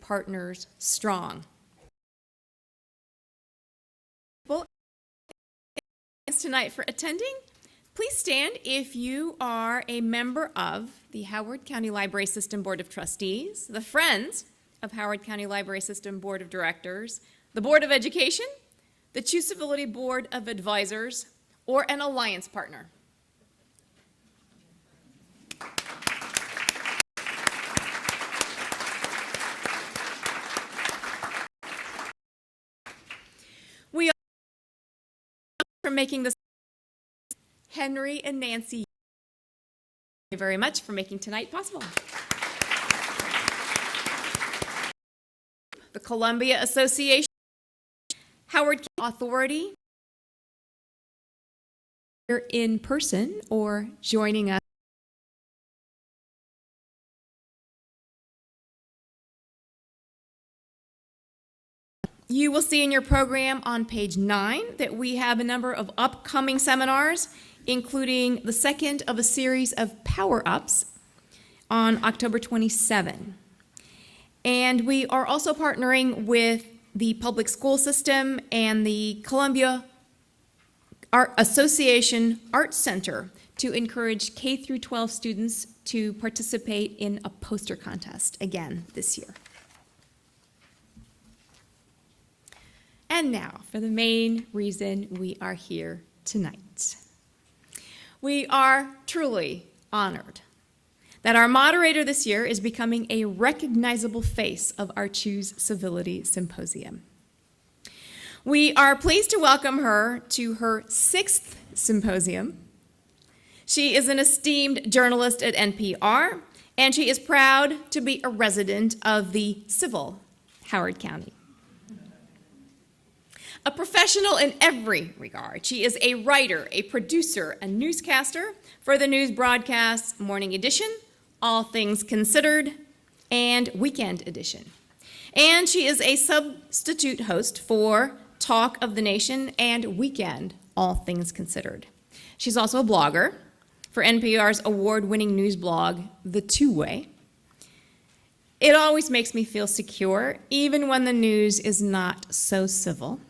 Partners Strong. Tonight for attending. Please stand if you are a member of the Howard County Library System Board of Trustees, the Friends of Howard County Library System Board of Directors, the Board of Education, the Civility Board of Advisors, or an alliance partner. We are for making this. Henry and Nancy, thank you very much for making tonight possible. The Columbia Association, Howard County Authority, here in person or joining us. You will see in your program on page 9 that we have a number of upcoming seminars, including the second of a series of power-ups on October 27. And we are also partnering with the public school system and the Columbia Art Association Art Center to encourage K through 12 students to participate in a poster contest again this year. And now for the main reason we are here tonight. We are truly honored that our moderator this year is becoming a recognizable face of our Choose Civility Symposium. We are pleased to welcome her to her 6th symposium. She is an esteemed journalist at NPR, and she is proud to be a resident of the civil Howard County. A professional in every regard, she is a writer, a producer, a newscaster for the news broadcasts Morning Edition, All Things Considered, and Weekend Edition. And she is a substitute host for Talk of the Nation and Weekend, All Things Considered. She's also a blogger for NPR's award-winning news blog, The Two-Way. It always makes me feel secure, even when the news is not so civil.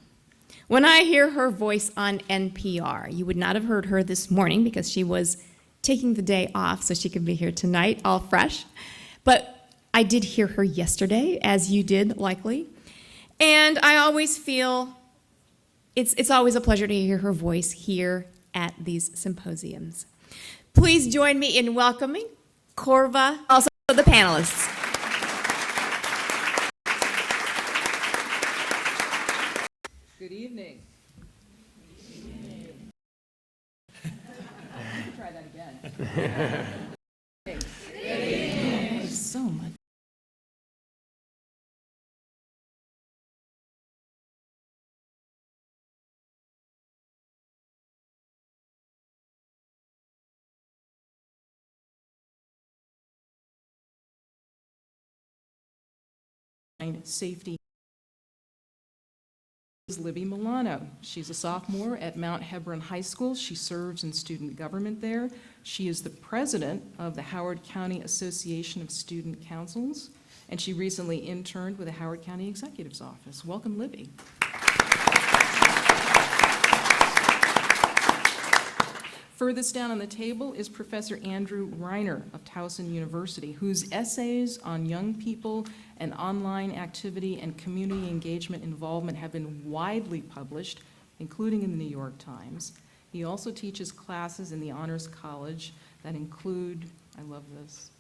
When I hear her voice on NPR, you would not have heard her this morning because she was taking the day off so she could be here tonight, all fresh. But I did hear her yesterday, as you did likely. And I always feel it's always a pleasure to hear her voice here at these symposiums. Please join me in welcoming Corva, also the panelists. Good evening. Try that again. Thanks. Thank you so much. Safety. Is Libby Milano. She's a sophomore at Mount Hebron High School. She serves in student government there. She is the president of the Howard County Association of Student Councils, and she recently interned with the Howard County Executive's Office. Welcome, Libby. Furthest down on the table is Professor Andrew Reiner of Towson University, whose essays on young people and online activity and community engagement involvement have been widely published, including in the New York Times. He also teaches classes in the Honors College that include, I love this,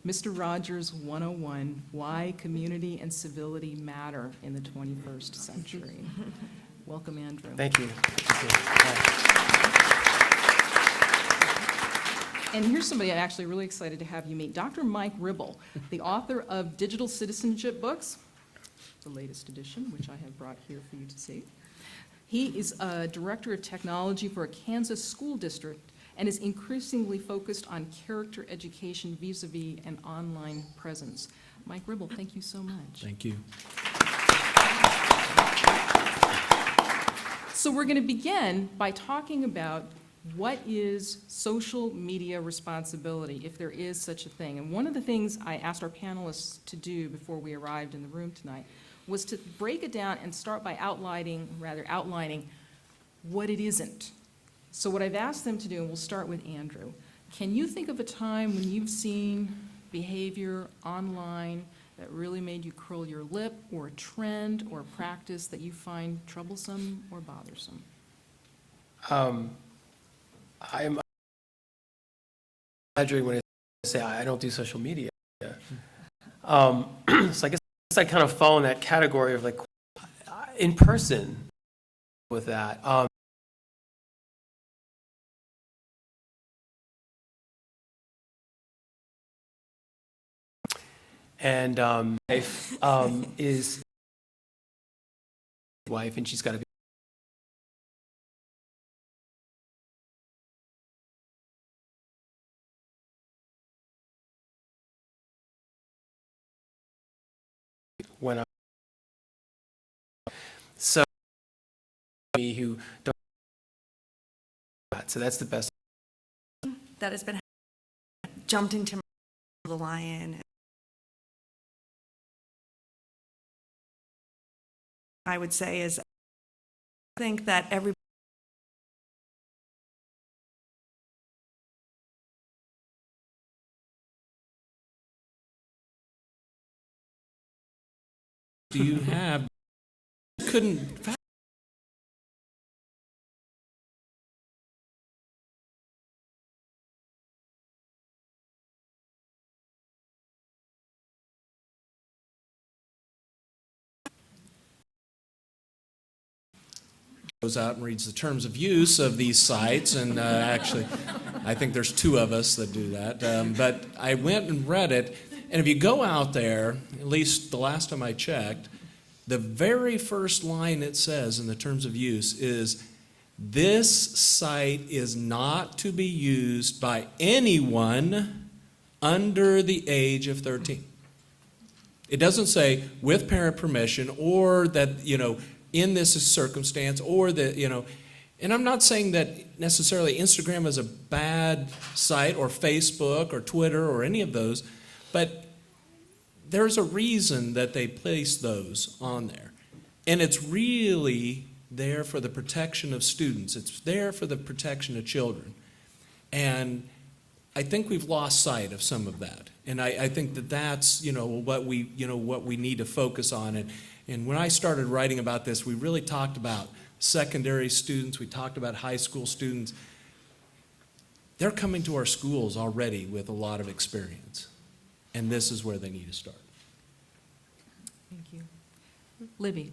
Mr. Rogers 101, Why Community and Civility Matter in the 21st Century. Welcome, Andrew. Thank you. And here's somebody I'm actually really excited to have you meet, Dr. Mike Ribble, the author of Digital Citizenship Books, the latest edition, which I have brought here for you to see. He is a director of technology for a Kansas school district and is increasingly focused on character education vis-a-vis an online presence. Mike Ribble, thank you so much. Thank you. So we're going to begin by talking about what is social media responsibility, if there is such a thing? And one of the things I asked our panelists to do before we arrived in the room tonight was to break it down and start by outlining what it isn't. So what I've asked them to do, and we'll start with Andrew, can you think of a time when you've seen behavior online that really made you curl your lip, or a trend or a practice that you find troublesome or bothersome? I'm exaggerating when I say I don't do social media. So I guess I kind of fall in that category of like in person with that. And wife is wife, and she's got to be when I so me who don't, so that's the best. That has been jumped into the lion. I would say is, I think that every do you have couldn't goes out and reads the terms of use of these sites, and actually I think there's two of us that do that, but I went and read it, and if you go out there, at least the last time I checked, the very first line it says in the terms of use is, this site is not to be used by anyone under the age of 13. It doesn't say with parent permission, or that, in this circumstance, or that, and I'm not saying that necessarily Instagram is a bad site, or Facebook, or Twitter, or any of those, but there's a reason that they place those on there. And it's really there for the protection of students. It's there for the protection of children. And I think we've lost sight of some of that. And I think that that's, what we need to focus on. And when I started writing about this, we really talked about secondary students. We talked about high school students. They're coming to our schools already with a lot of experience. And this is where they need to start. Thank you. Libby?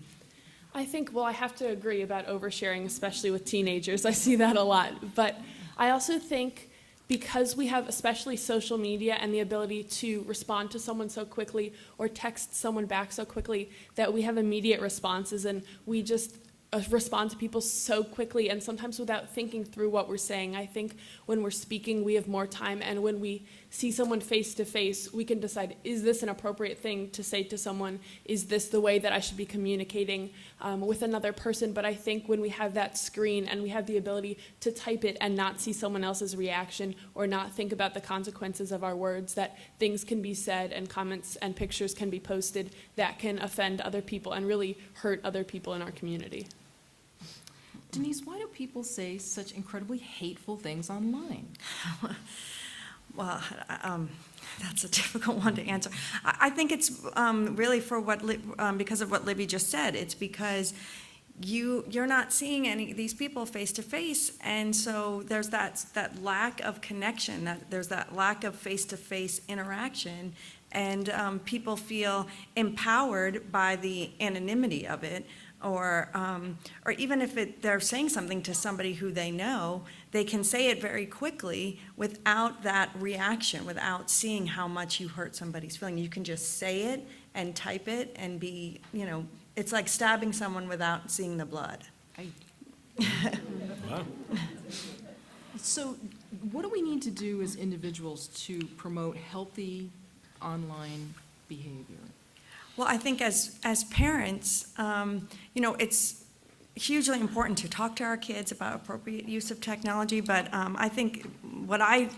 I think, I have to agree about oversharing, especially with teenagers. I see that a lot. But I also think because we have especially social media and the ability to respond to someone so quickly or text someone back so quickly, that we have immediate responses, and we just respond to people so quickly and sometimes without thinking through what we're saying. I think when we're speaking, we have more time, and when we see someone face to face, we can decide, is this an appropriate thing to say to someone? Is this the way that I should be communicating with another person? But I think when we have that screen and we have the ability to type it and not see someone else's reaction, or not think about the consequences of our words, that things can be said and comments and pictures can be posted that can offend other people and really hurt other people in our community. Denise, why do people say such incredibly hateful things online? Well, that's a difficult one to answer. I think it's really for because of what Libby just said. It's because you're not seeing any of these people face to face, and so there's that lack of connection. There's that lack of face to face interaction, and people feel empowered by the anonymity of it. Or even if they're saying something to somebody who they know, they can say it very quickly without that reaction, without seeing how much you hurt somebody's feeling. You can just say it and type it and be, it's like stabbing someone without seeing the blood. Wow. So what do we need to do as individuals to promote healthy online behavior? Well, I think as parents, hugely important to talk to our kids about appropriate use of technology, but I think what I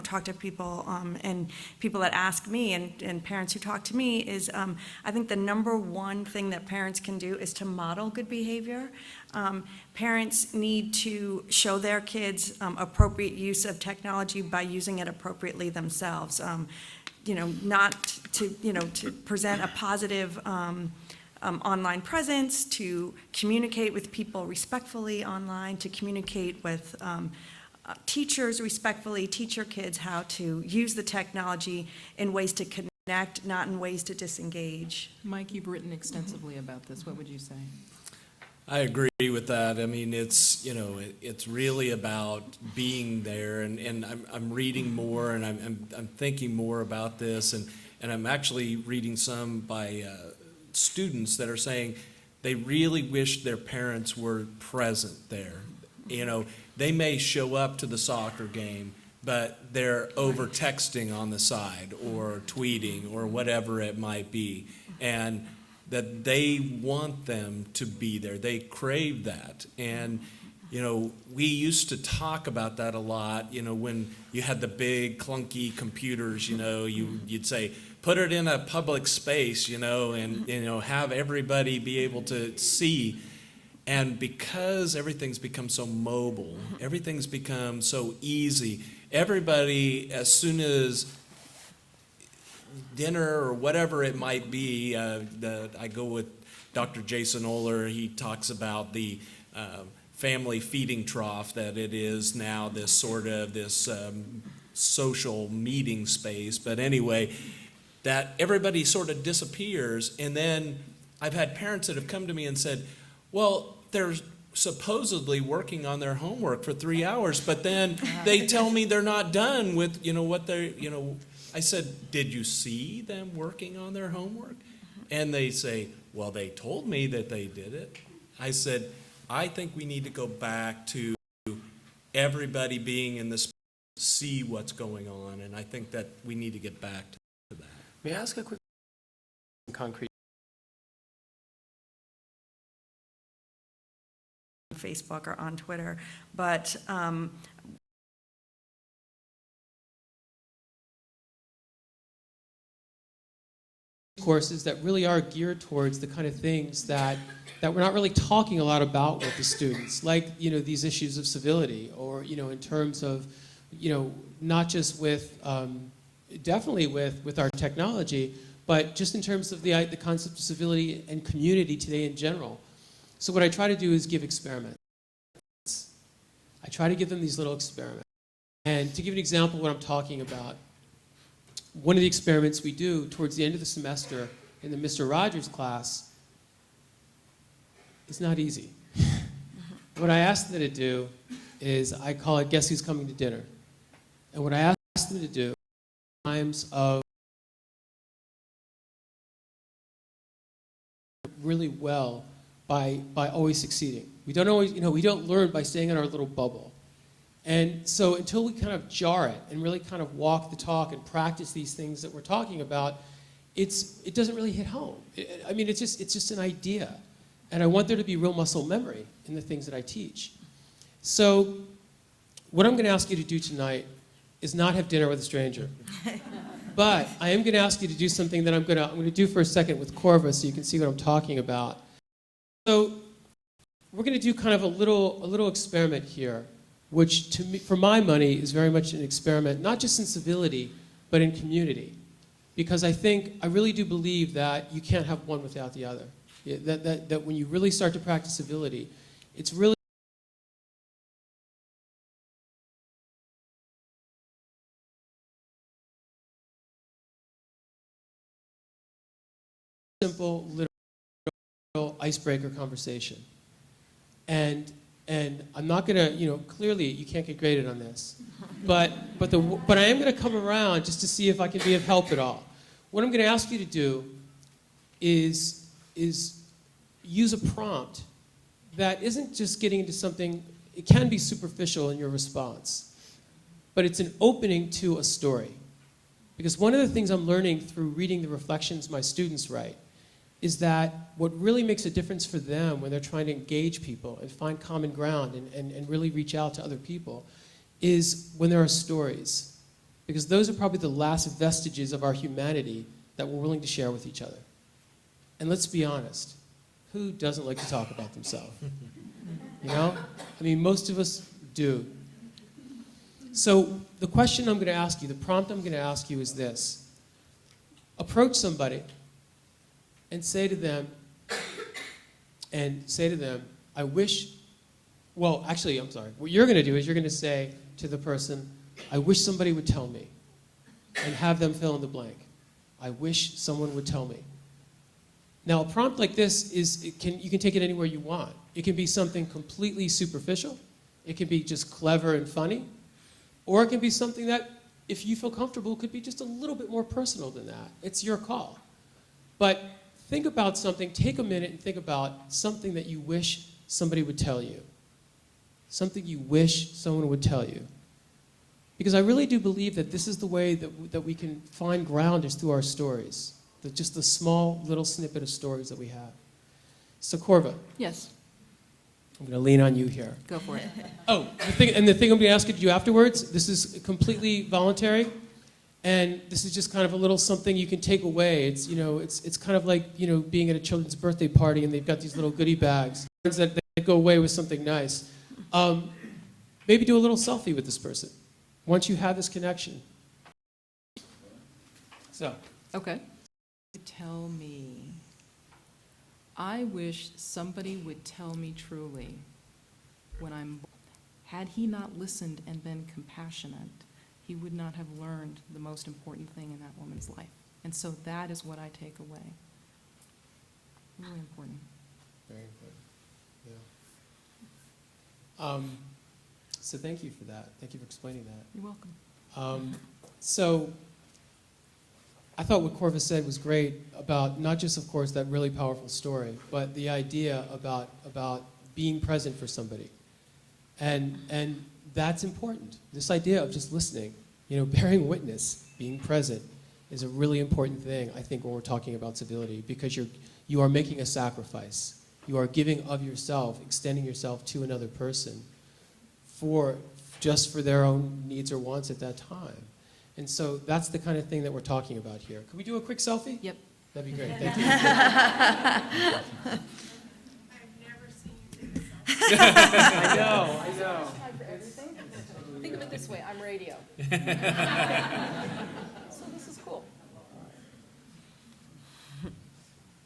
talk to people and people that ask me and parents who talk to me is I think the number one thing that parents can do is to model good behavior. Parents need to show their kids appropriate use of technology by using it appropriately themselves. Not to present a positive online presence, to communicate with people respectfully online, to communicate with teachers respectfully, teach your kids how to use the technology in ways to connect, not in ways to disengage. Mike, you've written extensively about this. What would you say? I agree with that. I mean, it's it's really about being there, and I'm reading more, and I'm thinking more about this, and I'm actually reading some by students that are saying they really wish their parents were present there. They may show up to the soccer game, but they're over texting on the side or tweeting or whatever it might be, and that they want them to be there. They crave that. And, we used to talk about that a lot, when you had the big clunky computers, you'd say, put it in a public space, and, have everybody be able to see. And because everything's become so mobile, everything's become so easy, everybody, as soon as dinner or whatever it might be, I go with Dr. Jason Oler. He talks about the family feeding trough that it is now, this social meeting space. But anyway, that everybody sort of disappears. And then I've had parents that have come to me and said, well, they're supposedly working on their homework for 3 hours, but then they tell me they're not done with, what they're, I said, did you see them working on their homework? And they say, well, they told me that they did it. I said, I think we need to go back to everybody being in this, see what's going on, and I think that we need to get back to that. May I ask a quick concrete? Facebook or on Twitter, but courses that really are geared towards the kind of things that we're not really talking a lot about with the students, like these issues of civility, or in terms of not just with definitely with our technology, but just in terms of the concept of civility and community today in general. So what I try to do is give experiments. I try to give them these little experiments. And to give an example of what I'm talking about, one of the experiments we do towards the end of the semester in the Mr. Rogers class is not easy. What I ask them to do is, I call it Guess Who's Coming to Dinner. And what I ask them to do times of really well by always succeeding. We don't always, we don't learn by staying in our little bubble. And so until we kind of jar it and really kind of walk the talk and practice these things that we're talking about, it doesn't really hit home. It's just an idea. And I want there to be real muscle memory in the things that I teach. So what I'm going to ask you to do tonight is not have dinner with a stranger. But I am going to ask you to do something that I'm going to do for a second with Corva so you can see what I'm talking about. So we're going to do kind of a little experiment here, which to me, for my money, is very much an experiment, not just in civility, but in community. Because I really do believe that you can't have one without the other. That when you really start to practice civility, it's really simple, little icebreaker conversation. And I'm not going to, clearly you can't get graded on this, but I am going to come around just to see if I can be of help at all. What I'm going to ask you to do is use a prompt that isn't just getting into something. It can be superficial in your response, but it's an opening to a story. Because one of the things I'm learning through reading the reflections my students write is that what really makes a difference for them when they're trying to engage people and find common ground and really reach out to other people is when there are stories. Because those are probably the last vestiges of our humanity that we're willing to share with each other. And let's be honest, who doesn't like to talk about themselves? You know? I mean, most of us do. So the question I'm going to ask you, the prompt I'm going to ask you is this. Approach somebody and say to them, I wish, well, actually, I'm sorry. What you're going to do is you're going to say to the person, I wish somebody would tell me, and have them fill in the blank. I wish someone would tell me. Now, a prompt like this you can take it anywhere you want. It can be something completely superficial. It can be just clever and funny. Or it can be something that, if you feel comfortable, could be just a little bit more personal than that. It's your call. But think about something, take a minute and think about something that you wish somebody would tell you. Something you wish someone would tell you. Because I really do believe that this is the way that we can find ground is through our stories. Just the small little snippet of stories that we have. So Corva, Yes, I'm going to lean on you here. go for it. Oh, the thing I'm going to ask you afterwards, this is completely voluntary, and this is just kind of a little something you can take away. It's, you know, it's kind of like, you know, being at a children's birthday party and they've got these little goodie bags that go away with something nice. Maybe do a little selfie with this person once you have this connection. So, Okay. Tell me. I wish somebody would tell me truly when I'm. Had he not listened and been compassionate, he would not have learned the most important thing in that woman's life. And so that is what I take away. Really important. very important. Yeah. So thank you for that. Thank you for explaining that. You're welcome. So I thought what Corva said was great about not just, of course, that really powerful story, but the idea about being present for somebody. And that's important. This idea of just listening, you know, bearing witness, being present is a really important thing, I think, when we're talking about civility, because you are making a sacrifice. You are giving of yourself, extending yourself to another person just for their own needs or wants at that time. And so that's the kind of thing that we're talking about here. Could we do a quick selfie? Yep. That'd be great. Thank you. I've never seen you take a selfie. I know. Think of it this way, I'm radio. So this is cool. I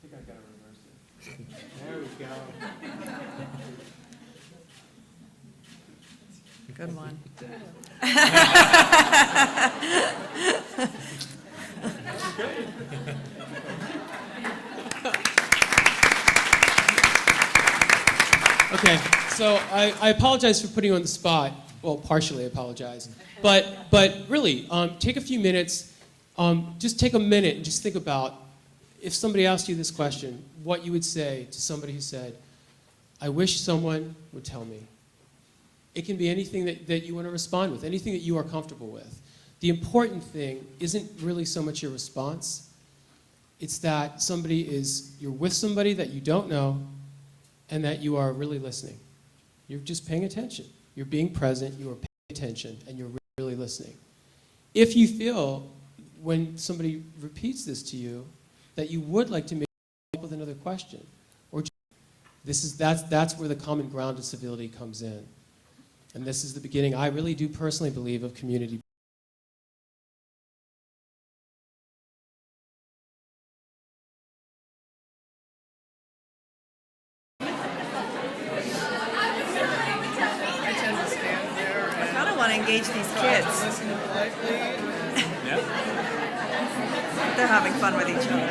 think I got to reverse it. There we go. Good one. Okay, so I apologize for putting you on the spot. Well, partially apologize. But really, take a few minutes. Just take a minute and just think about if somebody asked you this question, what you would say to somebody who said, I wish someone would tell me. It can be anything that you want to respond with, anything that you are comfortable with. The important thing isn't really so much your response. It's that you're with somebody that you don't know and that you are really listening. You're just paying attention. You're being present, you are paying attention, and you're really listening. If you feel, when somebody repeats this to you, that you would like to make up with another question, or that's where the common ground of civility comes in. And this is the beginning, I really do personally believe, of community. I kind of want to engage these kids. They're having fun with each other.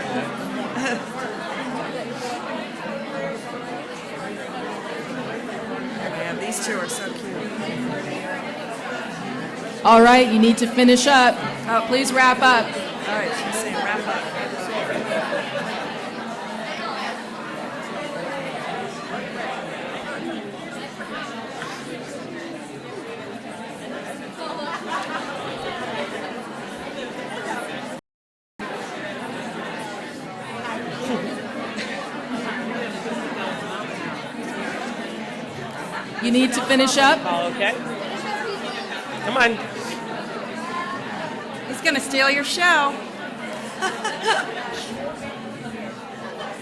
Yeah, these two are so cute. All right, you need to finish up. Please wrap up. All right, she's saying wrap up. You need to finish up? Okay. Come on. He's gonna steal your show. Go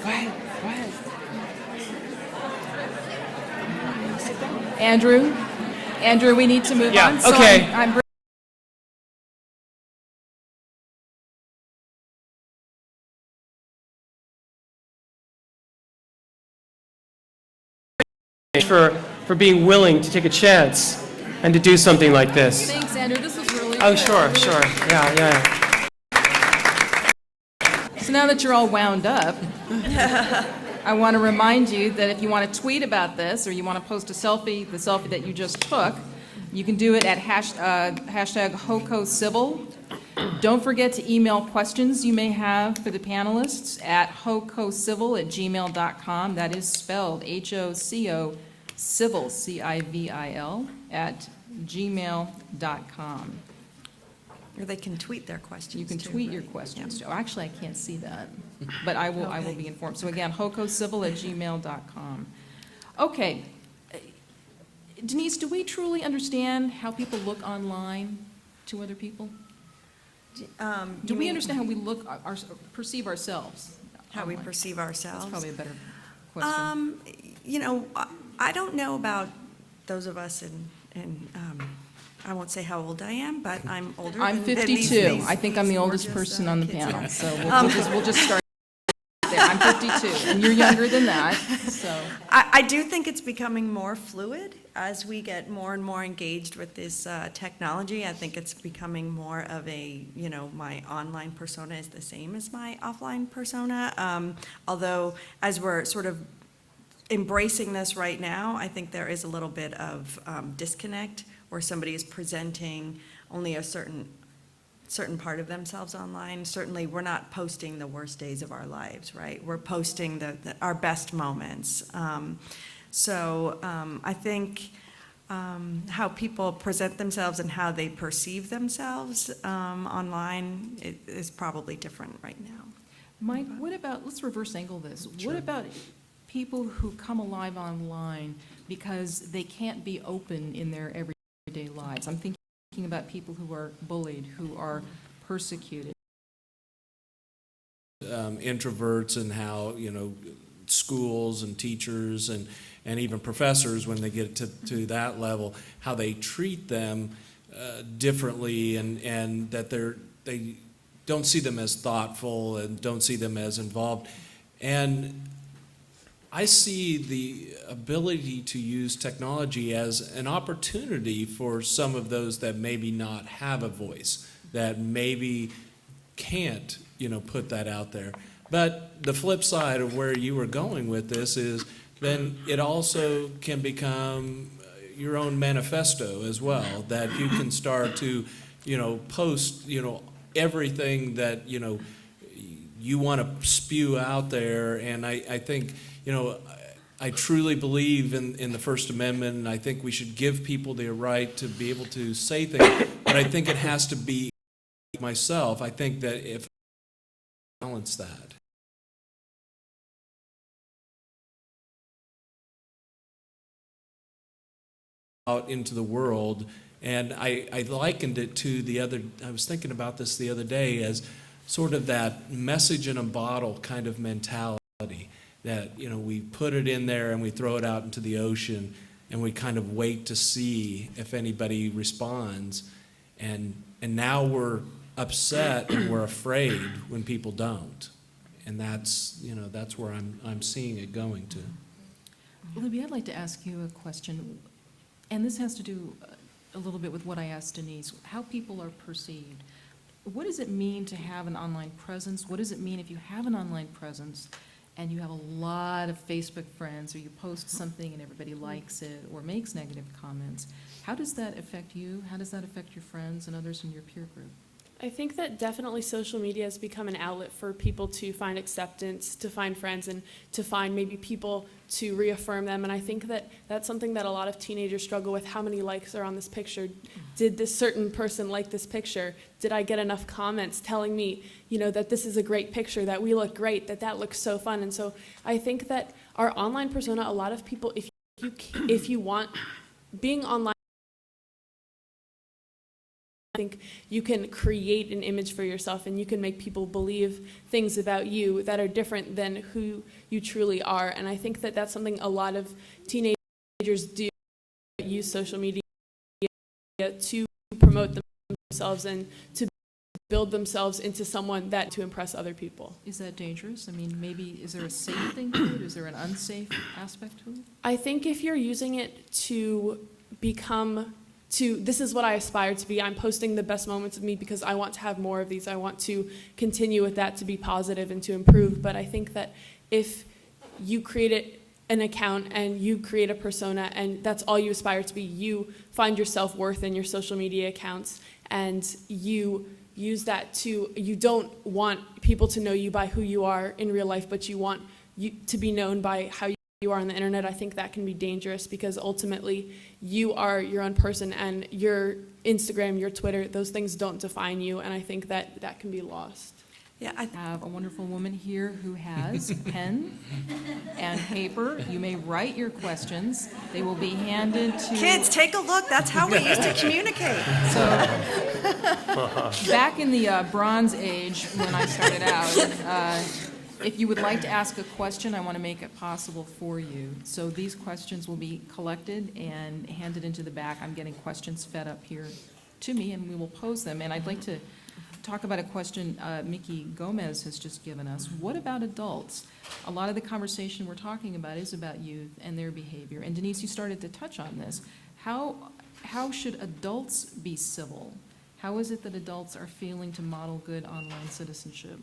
ahead. Andrew, we need to move Yeah, on. So okay. I'm For being willing to take a chance and to do something like this. Thanks, Andrew. This was really Oh, good. sure. Yeah. So now that you're all wound up, I want to remind you that if you want to tweet about this or you want to post a selfie, the selfie that you just took, you can do it at hashtag HoCoCivil. Don't forget to email questions you may have for the panelists at hococivil@gmail.com. That is spelled HOCO civil, CIVIL, at gmail.com. Or they can tweet their questions. You can too, tweet your right? questions. Oh, actually, I can't see that, but I will be informed. So again, hococivil@gmail.com. Okay. Denise, do we truly understand how people look online to other people? Do You we mean understand how we look, perceive ourselves? how we online? perceive ourselves? That's probably a better question. You know, I don't know about those of us in I won't say how old I am, but I'm older. I'm than 52. I think I'm the oldest gorgeous, person on the kids. panel, so we'll just start there. I'm 52, and you're younger than that, so. I do think it's becoming more fluid as we get more and more engaged with this technology. I think it's becoming more of a, you know, my online persona is the same as my offline persona. Although, as we're sort of embracing this right now, I think there is a little bit of disconnect where somebody is presenting only a certain part of themselves online. Certainly, we're not posting the worst days of our lives, right? We're posting our best moments. I think how people present themselves and how they perceive themselves online is probably different right now. Mike, what about, let's reverse angle this. What about people who come alive online because they can't be open in their everyday lives? I'm thinking about people who are bullied, who are persecuted. Introverts and how, you know, schools and teachers and even professors, when they get to that level, how they treat them differently, and that they don't see them as thoughtful and don't see them as involved. And I see the ability to use technology as an opportunity for some of those that maybe not have a voice, that maybe can't, you know, put that out there. But the flip side of where you were going with this is then it also can become your own manifesto as well, that you can start to, you know, post, you know, everything that, you know, you want to spew out there. And I think, you know, I truly believe in the First Amendment, and I think we should give people the right to be able to say things, but I think it has to be myself. I think that if I balance that. Out into the world, and I likened it to I was thinking about this the other day as sort of that message in a bottle kind of mentality, that, you know, we put it in there and we throw it out into the ocean and we kind of wait to see if anybody responds, and now we're upset and we're afraid when people don't, and that's, you know, that's where I'm seeing it going to. Libby, I'd like to ask you a question, and this has to do a little bit with what I asked Denise, how people are perceived. What does it mean to have an online presence? What does it mean if you have an online presence and you have a lot of Facebook friends, or you post something and everybody likes it or makes negative comments? How does that affect you? How does that affect your friends and others in your peer group? I think that definitely social media has become an outlet for people to find acceptance, to find friends, and to find maybe people to reaffirm them. And I think that that's something that a lot of teenagers struggle with. How many likes are on this picture? Did this certain person like this picture? Did I get enough comments telling me, you know, that this is a great picture, that we look great, that looks so fun? And so I think that our online persona, a lot of people, if if you want, being online, I think you can create an image for yourself and you can make people believe things about you that are different than who you truly are. And I think that that's something a lot of teenagers do, use social media to promote themselves and to build themselves into someone that to impress other people. Is that dangerous? I mean, maybe, is there a safe thing to it? Is there an unsafe aspect to it? I think if you're using it to this is what I aspire to be. I'm posting the best moments of me because I want to have more of these. I want to continue with that, to be positive and to improve. But I think that if you create an account and you create a persona and that's all you aspire to be, you find your self-worth in your social media accounts and you use that you don't want people to know you by who you are in real life, but you want you to be known by how you are on the internet. I think that can be dangerous because ultimately you are your own person and your Instagram, your Twitter, those things don't define you, and I think that can be lost. Yeah, I have a wonderful woman here who has pen and paper. You may write your questions. They will be handed to... kids, take a look. That's how we used to communicate. So, back in the Bronze Age, when I started out, if you would like to ask a question, I want to make it possible for you. So these questions will be collected and handed into the back. I'm getting questions fed up here to me, and we will pose them. And I'd like to talk about a question Mickey Gomez has just given us. What about adults? A lot of the conversation we're talking about is about youth and their behavior. And Denise, you started to touch on this. How should adults be civil? How is it that adults are failing to model good online citizenship?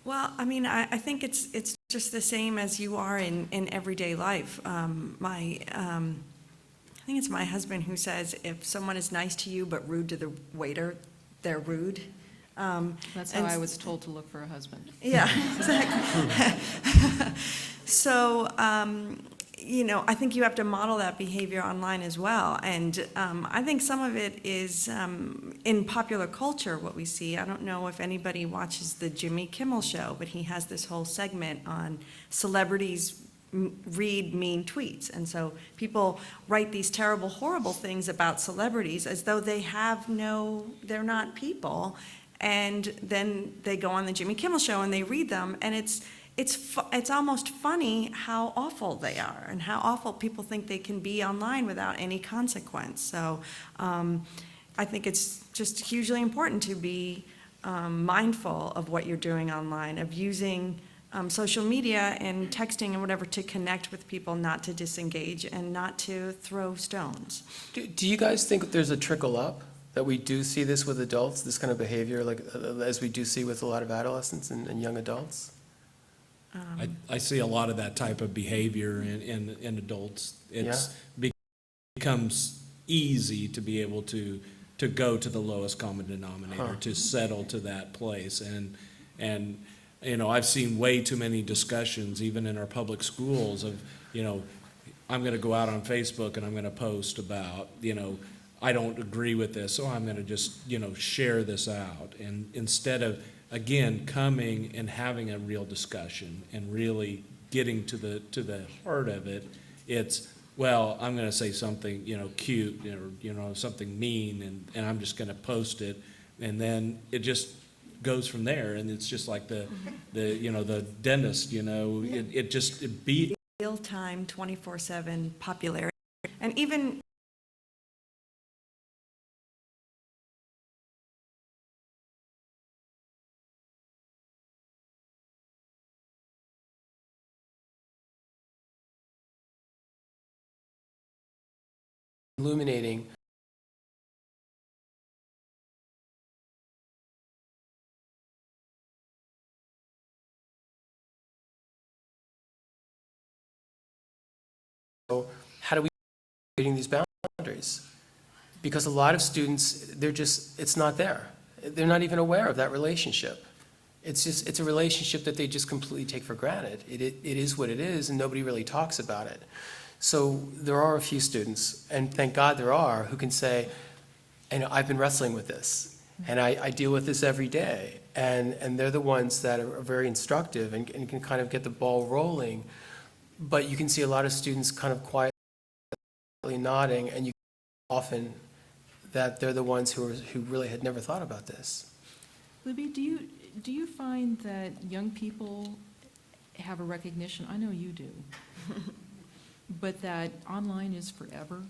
Well, I mean, I think it's just the same as you are in everyday life. I think it's my husband who says if someone is nice to you but rude to the waiter, they're rude. That's how I was told to look for a husband. Yeah, exactly. So, I think you have to model that behavior online as well. And I think some of it is in popular culture, what we see. I don't know if anybody watches the Jimmy Kimmel show, but he has this whole segment on celebrities read mean tweets. And so people write these terrible, horrible things about celebrities as though they're not people. And then they go on the Jimmy Kimmel show and they read them, and it's almost funny how awful they are and how awful people think they can be online without any consequence. So I think it's just hugely important to be mindful of what you're doing online, of using social media and texting and whatever to connect with people, not to disengage and not to throw stones. Do you guys think there's a trickle up? That we do see this with adults, this kind of behavior, like as we do see with a lot of adolescents and young adults? I see a lot of that type of behavior in adults. It's becomes easy to be able to go to the lowest common denominator, to settle to that place. And I've seen way too many discussions, even in our public schools, of, I'm going to go out on Facebook and I'm going to post about, I don't agree with this, so I'm going to just, share this out. And instead of, again, coming and having a real discussion and really getting to the heart of it, it's, well, I'm going to say something, cute or, something mean, and I'm just going to post it. And then it just goes from there. And it's just like the dentist, it beat. Real-time, 24/7 popularity. And even Illuminating how do we creating these boundaries? Because a lot of students, it's not there. They're not even aware of that relationship. It's a relationship that they just completely take for granted. It is what it is, and nobody really talks about it. So there are a few students, and thank God there are, who can say, I've been wrestling with this, and I deal with this every day. And they're the ones that are very instructive and can kind of get the ball rolling. But you can see a lot of students kind of quietly nodding, and you often that they're the ones who really had never thought about this. Libby, do you find that young people have a recognition, I know you do, but that online is forever?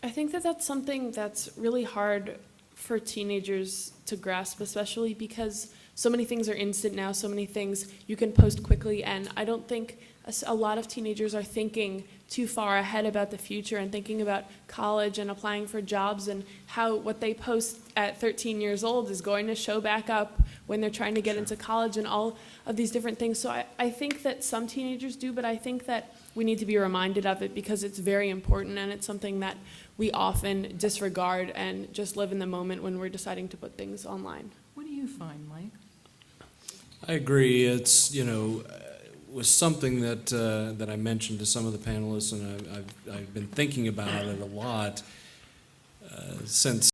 I think that that's something that's really hard for teenagers to grasp, especially because so many things are instant now, so many things you can post quickly, and I don't think a lot of teenagers are thinking too far ahead about the future and thinking about college and applying for jobs and how what they post at 13 years old is going to show back up when they're trying to get into college and all of these different things. So I think that some teenagers do, but I think that we need to be reminded of it because it's very important and it's something that we often disregard and just live in the moment when we're deciding to put things online. What do you find, Mike? I agree. It's, was something that that I mentioned to some of the panelists, and I've been thinking about it a lot since